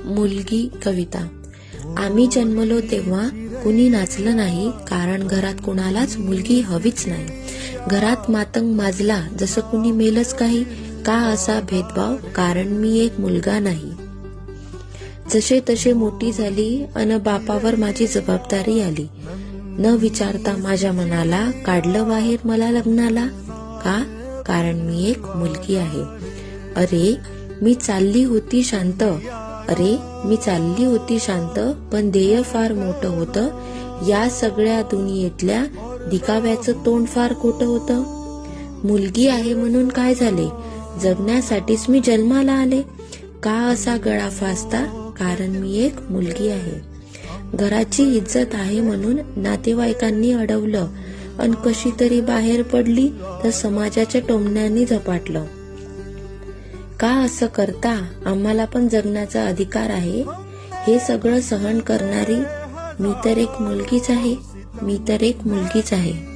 मुलगी कविता. आम्ही जन्मलो तेव्हा कुणी नाचलं नाही, कारण घरात कुणालाच मुलगी हवीच नाही. घरात मातंग माजला जसं कुणी मेलच काही, का असा भेदभाव, कारण मी एक मुलगा नाही. जसे तसे मोठी झाली अन बापावर माझी जबाबदारी आली. न विचारता माझ्या मनाला काढलं बाहेर मला लग्नाला. का? कारण मी एक मुलगी आहे. अरे मी चालली होती शांत, पण ध्येय फार मोठं होतं. या सगळ्या दुनियेतल्या दिखाव्याचं तोंड फार खोटं होतं. मुलगी आहे म्हणून काय झाले, जगण्यासाठीच मी जन्माला आले. का असा गळा फासता, कारण मी एक मुलगी आहे. घराची इज्जत आहे म्हणून नातेवाईकांनी अडवलं, अन कशी तरी बाहेर पडली तर समाजाच्या टोमण्याने झपाटलं. का असं करता, आम्हाला पण जगण्याचा अधिकार आहे. हे सगळं सहन करणारी मी तर एक मुलगीच आहे.